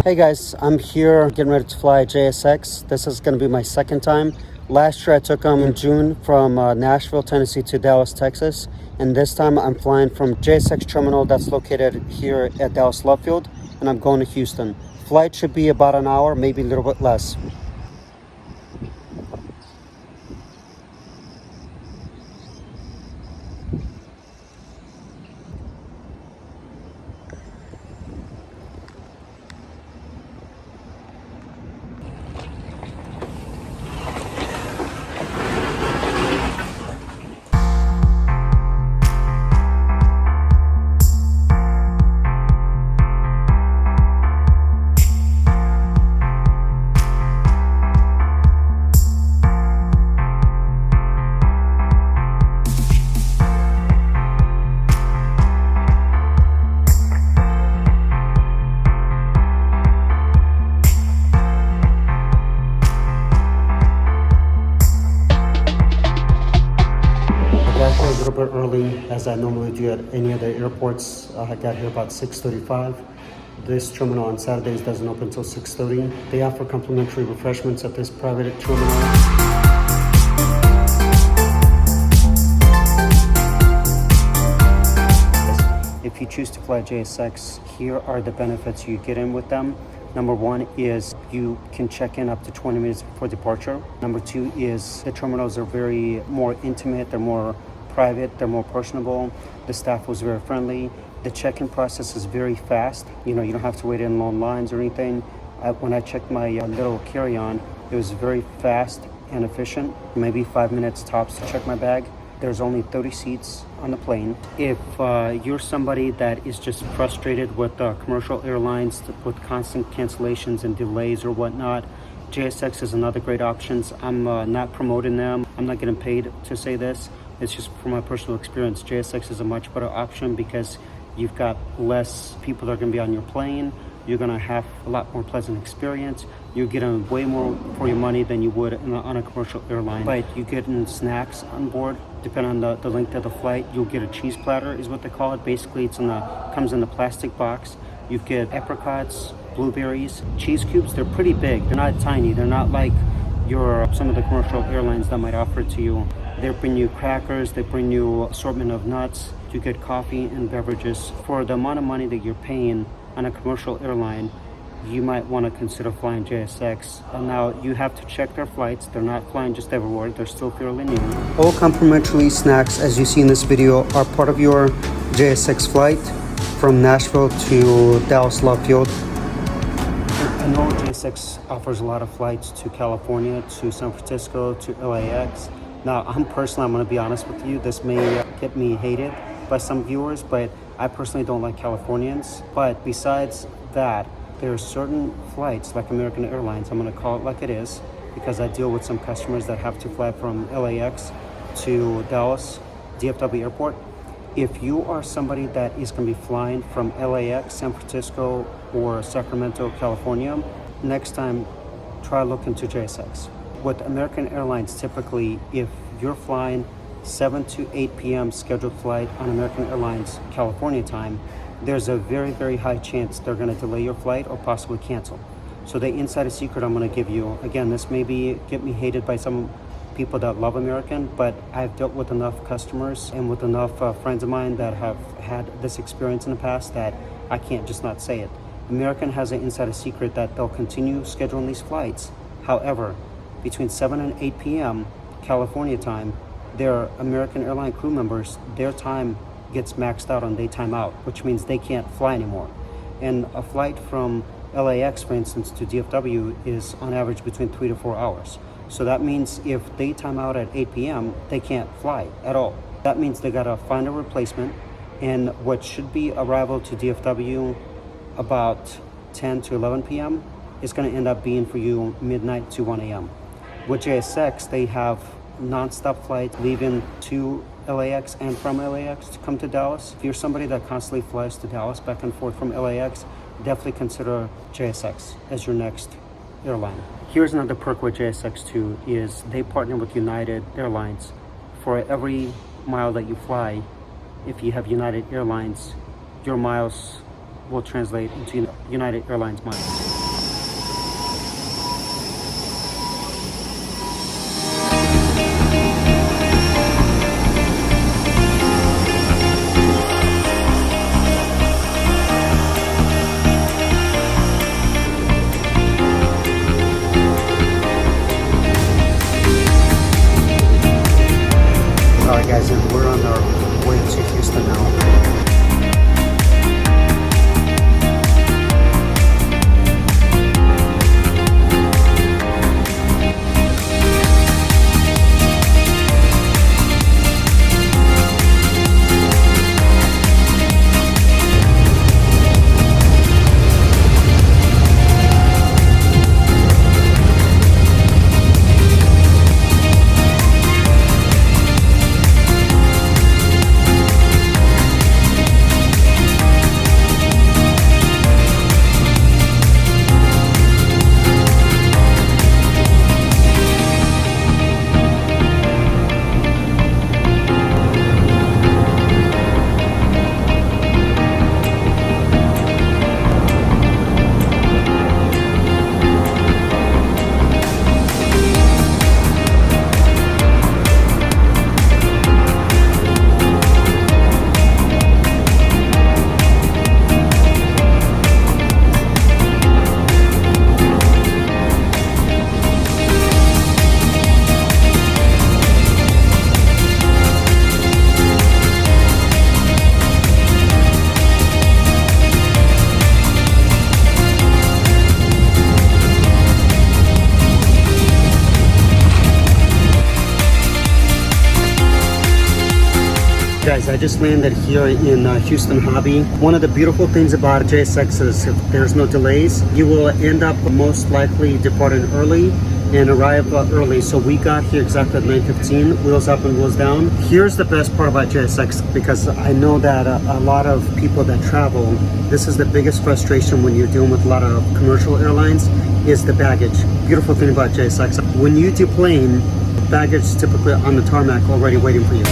Hey guys, I'm here getting ready to fly JSX. This is going to be my second time. Last year I took them in June from Nashville, Tennessee to Dallas, Texas. And this time I'm flying from JSX terminal that's located here at Dallas Love Field. And I'm going to Houston. Flight should be about an hour, maybe a little bit less. A little bit early, as I normally do at any of the airports. I got here about 6:35. This terminal on Saturdays doesn't open until 6:30. They offer complimentary refreshments at this private terminal. If you choose to fly JSX, here are the benefits you get in with them. Number one is you can check in up to 20 minutes before departure. Number two is the terminals are very more intimate, they're more private, they're more personable. The staff was very friendly. The check-in process is very fast. You don't have to wait in long lines or anything. When I checked my little carry-on, it was very fast and efficient. Maybe 5 minutes tops to check my bag. There's only 30 seats on the plane. If you're somebody that is just frustrated with commercial airlines with constant cancellations and delays or whatnot, JSX is another great option. I'm not promoting them. I'm not getting paid to say this. It's just from my personal experience. JSX is a much better option because you've got less people that are going to be on your plane. You're going to have a lot more pleasant experience. You're getting way more for your money than you would on a commercial airline. But you get snacks on board, depending on the length of the flight. You'll get a cheese platter, is what they call it. Basically, comes in a plastic box. You get apricots, blueberries, cheese cubes. They're pretty big. They're not tiny. They're not like some of the commercial airlines that might offer it to you. They bring you crackers, they bring you assortment of nuts, you get coffee and beverages. For the amount of money that you're paying on a commercial airline, you might want to consider flying JSX. Now, you have to check their flights. They're not flying just everywhere. They're still fairly new. All complimentary snacks, as you see in this video, are part of your JSX flight from Nashville to Dallas Love Field. I know JSX offers a lot of flights to California, to San Francisco, to LAX. Now, I'm going to be honest with you, this may get me hated by some viewers, but I personally don't like Californians. But besides that, there are certain flights, like American Airlines, I'm going to call it like it is, because I deal with some customers that have to fly from LAX to Dallas, DFW Airport. If you are somebody that is going to be flying from LAX, San Francisco, or Sacramento, California, next time, try looking to JSX. With American Airlines, typically, if you're flying 7 to 8 p.m. scheduled flight on American Airlines California time, there's a very, very high chance they're going to delay your flight or possibly cancel. So the insider secret I'm going to give you, again, this may get me hated by some people that love American, but I've dealt with enough customers and with enough friends of mine that have had this experience in the past that I can't just not say it. American has an insider secret that they'll continue scheduling these flights. However, between 7 and 8 p.m. California time, their American airline crew members, their time gets maxed out on daytime out, which means they can't fly anymore. And a flight from LAX, for instance, to DFW is on average between 3 to 4 hours. So that means if they time out at 8 p.m., they can't fly at all. That means they gotta find a replacement, and what should be arrival to DFW about 10 to 11 p.m. is gonna end up being for you midnight to 1 a.m. With JSX, they have non-stop flights leaving to LAX and from LAX to come to Dallas. If you're somebody that constantly flies to Dallas back and forth from LAX, definitely consider JSX as your next airline. Here's another perk with JSX too, is they partner with United Airlines. For every mile that you fly, if you have United Airlines, your miles will translate into United Airlines miles. I just landed here in Houston Hobby. One of the beautiful things about JSX is if there's no delays, you will end up most likely departing early and arrive early. So we got here exactly at 9:15, wheels up and wheels down. Here's the best part about JSX, because I know that a lot of people that travel, this is the biggest frustration when you're dealing with a lot of commercial airlines, is the baggage. Beautiful thing about JSX, when you deplane, baggage is typically on the tarmac already waiting for you.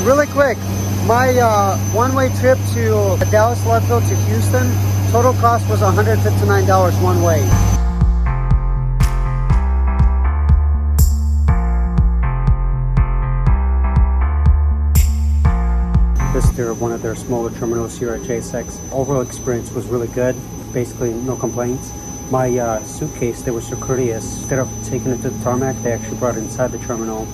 Really quick, my one-way trip to Dallas Love Field to Houston, total cost was $159 one way. This is one of their smaller terminals here at JSX. Overall experience was really good, basically no complaints. My suitcase, they were so courteous. Instead of taking it to the tarmac, they actually brought it inside the terminal,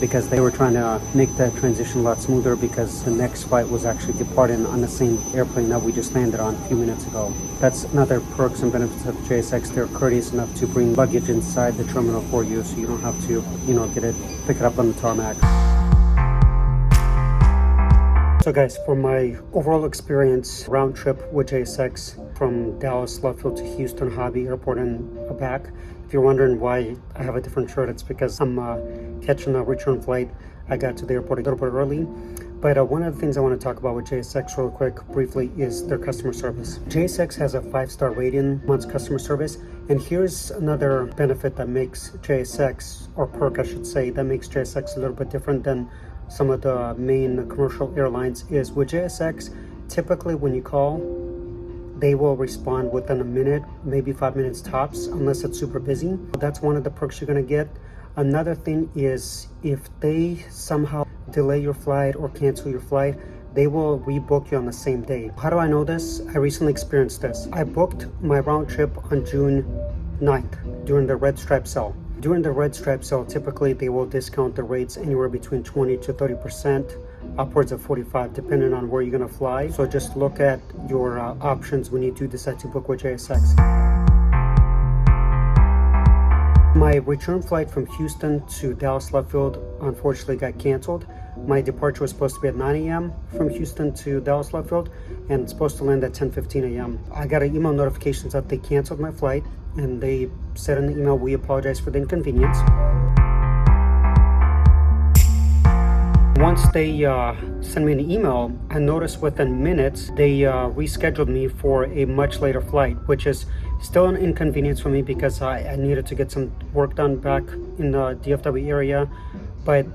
because they were trying to make that transition a lot smoother, because the next flight was actually departing on the same airplane that we just landed on a few minutes ago. That's another perks and benefits of JSX. They're courteous enough to bring luggage inside the terminal for you, so you don't have to, pick it up on the tarmac. So guys, for my overall experience, round trip with JSX from Dallas Love Field to Houston Hobby Airport and back, if you're wondering why I have a different shirt, it's because I'm catching a return flight. I got to the airport a little bit early. But one of the things I want to talk about with JSX real quick, briefly, is their customer service. JSX has a 5-star rating on customer service. And here's another benefit that makes JSX, or perk I should say, that makes JSX a little bit different than some of the main commercial airlines, is with JSX, typically when you call, they will respond within a minute, maybe 5 minutes tops, unless it's super busy. That's one of the perks you're gonna get. Another thing is, if they somehow delay your flight or cancel your flight, they will rebook you on the same day. How do I know this? I recently experienced this. I booked my round trip on June 9th during the Red Stripe sale. During the Red Stripe sale, typically they will discount the rates anywhere between 20 to 30%, upwards of 45, depending on where you're gonna fly. So just look at your options when you do decide to book with JSX. My return flight from Houston to Dallas Love Field unfortunately got canceled. My departure was supposed to be at 9 a.m. from Houston to Dallas Love Field, and it's supposed to land at 10:15 a.m. I got an email notifications that they canceled my flight, and they said in the email, "We apologize for the inconvenience." Once they sent me an email, I noticed within minutes they rescheduled me for a much later flight, which is still an inconvenience for me because I needed to get some work done back in the DFW area. But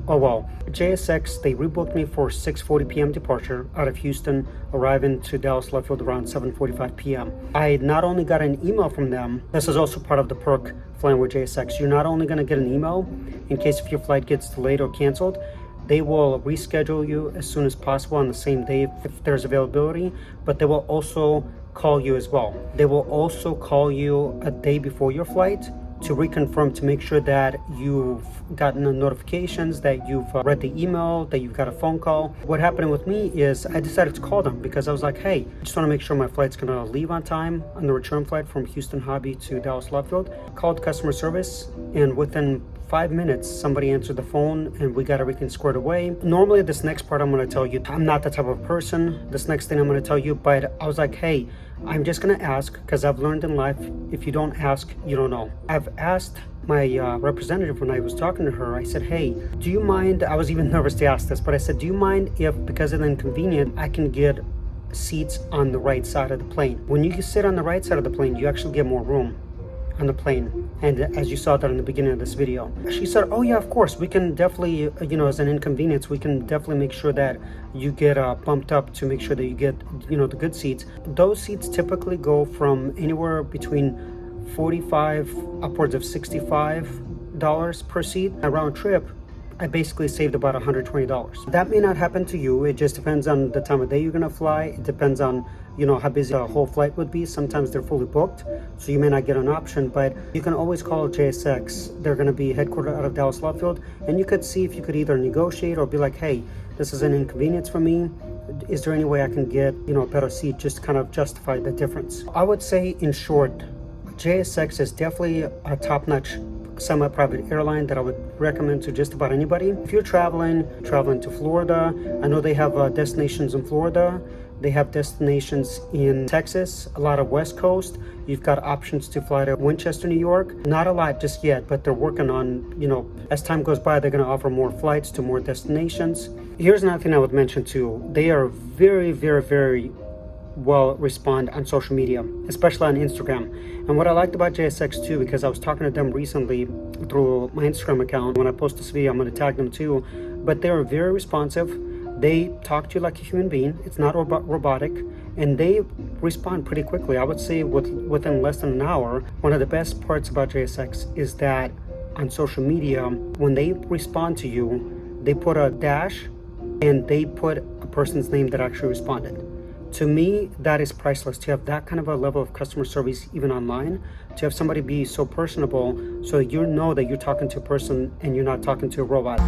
oh well. JSX, they rebooked me for 6:40 p.m. departure out of Houston, arriving to Dallas Love Field around 7:45 p.m. I not only got an email from them, this is also part of the perk flying with JSX. You're not only going to get an email in case if your flight gets delayed or canceled, they will reschedule you as soon as possible on the same day if there's availability, but they will also call you as well. They will also call you a day before your flight to reconfirm, to make sure that you've gotten the notifications, that you've read the email, that you've got a phone call. What happened with me is I decided to call them because I was like, hey, I just want to make sure my flight's going to leave on time on the return flight from Houston Hobby to Dallas Love Field. Called customer service, and within 5 minutes, somebody answered the phone and we got everything squared away. Normally, this next part I'm going to tell you, I'm not the type of person, this next thing I'm going to tell you, but I was like, hey, I'm just going to ask, because I've learned in life, if you don't ask, you don't know. I've asked my representative when I was talking to her, I said, hey, do you mind, I was even nervous to ask this, but I said, do you mind if, because of the inconvenience, I can get seats on the right side of the plane? When you sit on the right side of the plane, you actually get more room on the plane, and as you saw that in the beginning of this video. She said, oh yeah, of course, we can definitely, as an inconvenience, we can definitely make sure that you get bumped up to make sure that you get, the good seats. Those seats typically go from anywhere between $45 upwards of $65 per seat. A round trip, I basically saved about $120. That may not happen to you. It just depends on the time of day you're gonna fly. It depends on how busy the whole flight would be. Sometimes they're fully booked, so you may not get an option, but you can always call JSX. They're going to be headquartered out of Dallas Love Field, and you could see if you could either negotiate or be like, hey, this is an inconvenience for me. is there any way I can get, a better seat, just kind of justify the difference. I would say, in short, JSX is definitely a top-notch semi-private airline that I would recommend to just about anybody. If you're traveling to Florida, I know they have destinations in Florida. They have destinations in Texas, a lot of West Coast. You've got options to fly to Winchester, New York. Not a lot just yet, but they're working on, as time goes by, they're going to offer more flights to more destinations. Here's another thing I would mention too. They are very, very, very well respond on social media, especially on Instagram. And what I liked about JSX too, because I was talking to them recently through my Instagram account. When I post this video, I'm going to tag them too, but they are very responsive. They talk to you like a human being. It's not robotic, and they respond pretty quickly. I would say within less than an hour. One of the best parts about JSX is that on social media, when they respond to you, they put a dash and they put a person's name that actually responded. To me, that is priceless, to have that kind of a level of customer service even online, to have somebody be so personable, so you know that you're talking to a person and you're not talking to a robot.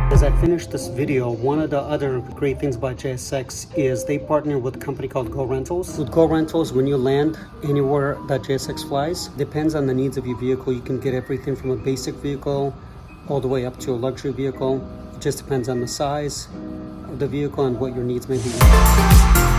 As I finish this video, one of the other great things about JSX is they partner with a company called Go Rentals. With Go Rentals, when you land anywhere that JSX flies, depends on the needs of your vehicle. You can get everything from a basic vehicle all the way up to a luxury vehicle. It just depends on the size of the vehicle and what your needs may be.